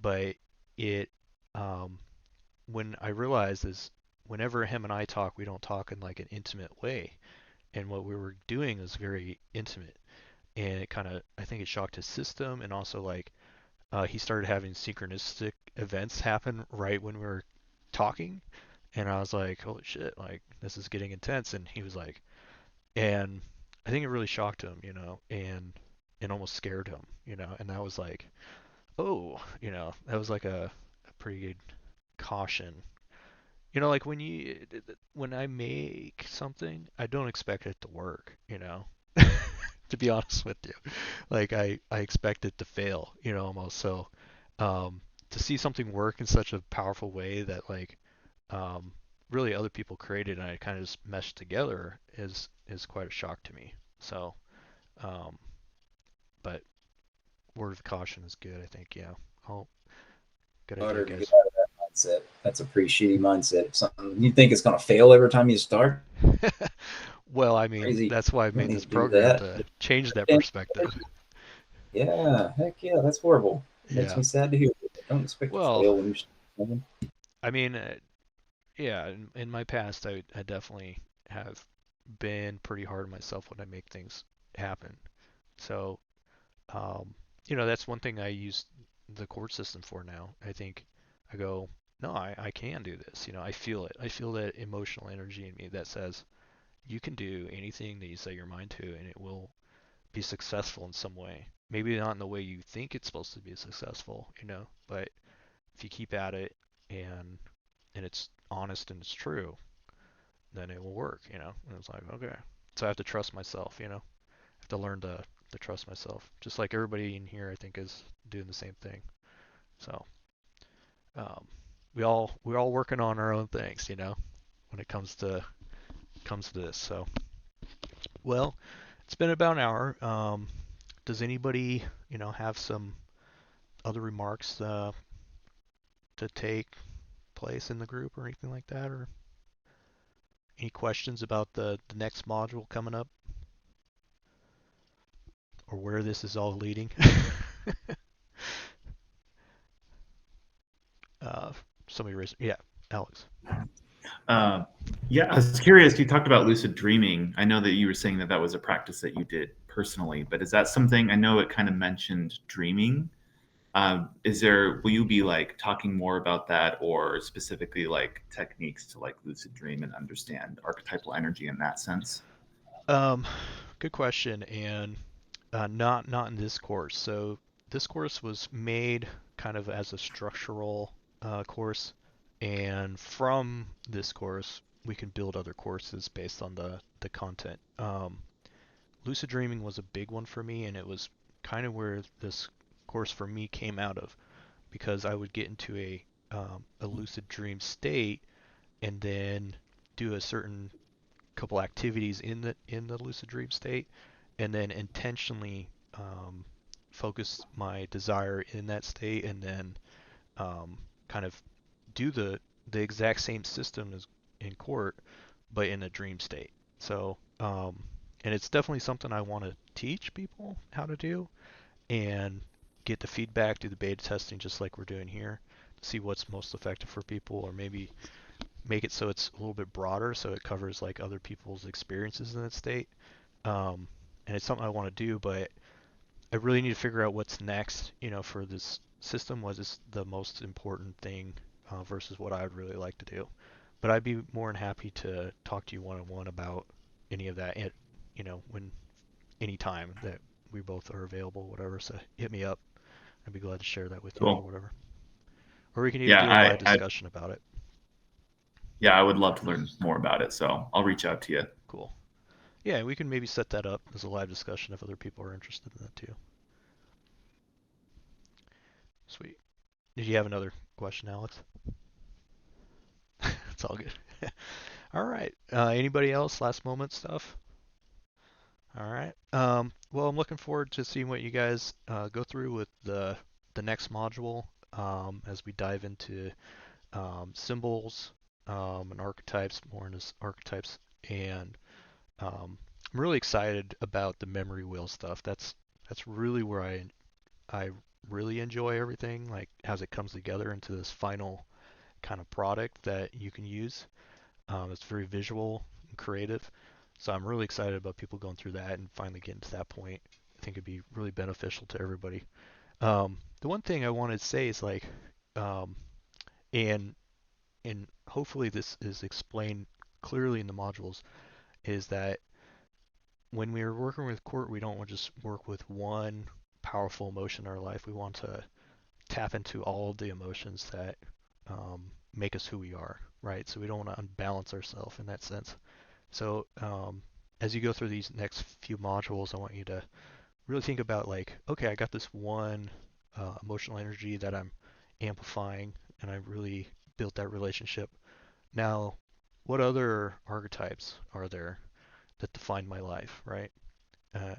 but it um, when I realized is whenever him and I talk, we don't talk in like an intimate way, and what we were doing is very intimate, and it kind of I think it shocked his system, and also like he started having synchronistic events happen right when we were talking, and I was like, holy shit, like this is getting intense, and he was like, and I think it really shocked him, and almost scared him, and that was like, oh, that was like a pretty good caution. Like when I make something, I don't expect it to work. To be honest with you. Like I expect it to fail, almost. So to see something work in such a powerful way that like um, really other people created and I kind of just meshed together is quite a shock to me. So, um, but word of caution is good, I think. Yeah. Oh, good idea, Harder to get guys. out of that mindset. That's a pretty shitty mindset. Something you think it's going to fail every time you start. Well, I mean, Crazy. that's why I You don't made need this to do program that. to change that And, perspective. yeah, heck yeah, that's horrible. It makes Yeah. me sad to hear. Don't expect to Well, fail when you're starting. I mean, yeah, in my past, I definitely have been pretty hard on myself when I make things happen. So, um, that's one thing I use the court system for now. I think I go, no, I can do this. I feel it. I feel that emotional energy in me that says you can do anything that you set your mind to, and it will be successful in some way. Maybe not in the way you think it's supposed to be successful, but if you keep at it and it's honest and it's true, then it will work. And it's like, okay. So I have to trust myself. I have to learn to trust myself. Just like everybody in here I think is doing the same thing. So um, we're all working on our own things, when it comes to this. So well, it's been about an hour. Does anybody, have some other remarks to take place in the group or anything like that, or any questions about the next module coming up, or where this is all leading? uh, somebody raised, yeah, Alex. Uh, yeah, I was curious. You talked about lucid dreaming. I know that you were saying that that was a practice that you did personally, but is that something? I know it kind of mentioned dreaming. Will you be like talking more about that, or specifically like techniques to like lucid dream and understand archetypal energy in that sense? Um, Good question, and not in this course. So this course was made kind of as a structural course, and from this course we can build other courses based on the content. Lucid dreaming was a big one for me, and it was kind of where this course for me came out of, because I would get into a lucid dream state and then do a certain couple activities in the lucid dream state, and then intentionally focus my desire in that state, and then kind of do the exact same system as in court, but in a dream state. So, and it's definitely something I want to teach people how to do and get the feedback, do the beta testing just like we're doing here, to see what's most effective for people, or maybe make it so it's a little bit broader so it covers like other people's experiences in that state. Um, and it's something I want to do, but I really need to figure out what's next, for this system. What is the most important thing versus what I would really like to do. But I'd be more than happy to talk to you one on one about any of that. when any time that we both are available, whatever. So hit me up. I'd be glad to share that with you or Cool. whatever. Or we can even Yeah, do a live I discussion about it. yeah, I would love to learn more about it. So I'll reach out to you. Cool. Yeah, we can maybe set that up as a live discussion if other people are interested in that too. Sweet. Did you have another question, Alex? It's all good. All right. Anybody else? Last moment stuff? All right. Well, I'm looking forward to seeing what you guys go through with the next module as we dive into symbols and archetypes, more into archetypes, and I'm really excited about the memory wheel stuff. That's really where I really enjoy everything, like as it comes together into this final kind of product that you can use. It's very visual and creative. So I'm really excited about people going through that and finally getting to that point. I think it'd be really beneficial to everybody. The one thing I wanted to say is like, um, and and hopefully this is explained clearly in the modules, is that when we're working with court, we don't want to just work with one powerful emotion in our life. We want to tap into all of the emotions that make us who we are, right? So we don't want to unbalance ourselves in that sense. So as you go through these next few modules, I want you to really think about like, okay, I got this one emotional energy that I'm amplifying, and I really built that relationship. Now, what other archetypes are there that define my life, right? Uh,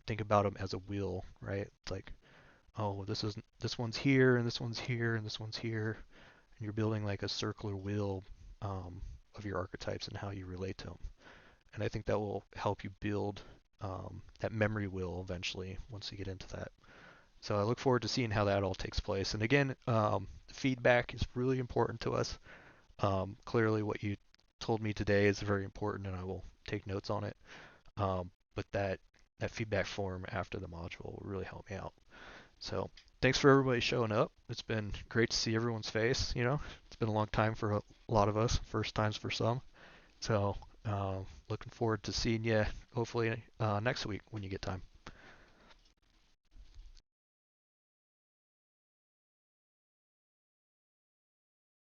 think about them as a wheel, right? It's like, oh, this one's here, and this one's here, and this one's here, and you're building like a circular wheel of your archetypes and how you relate to them. And I think that will help you build that memory wheel eventually once you get into that. So I look forward to seeing how that all takes place. And again, feedback is really important to us. Clearly, what you told me today is very important, and I will take notes on it. But that feedback form after the module will really help me out. So thanks for everybody showing up. It's been great to see everyone's face. It's been a long time for a lot of us, first times for some. So looking forward to seeing you hopefully next week when you get time.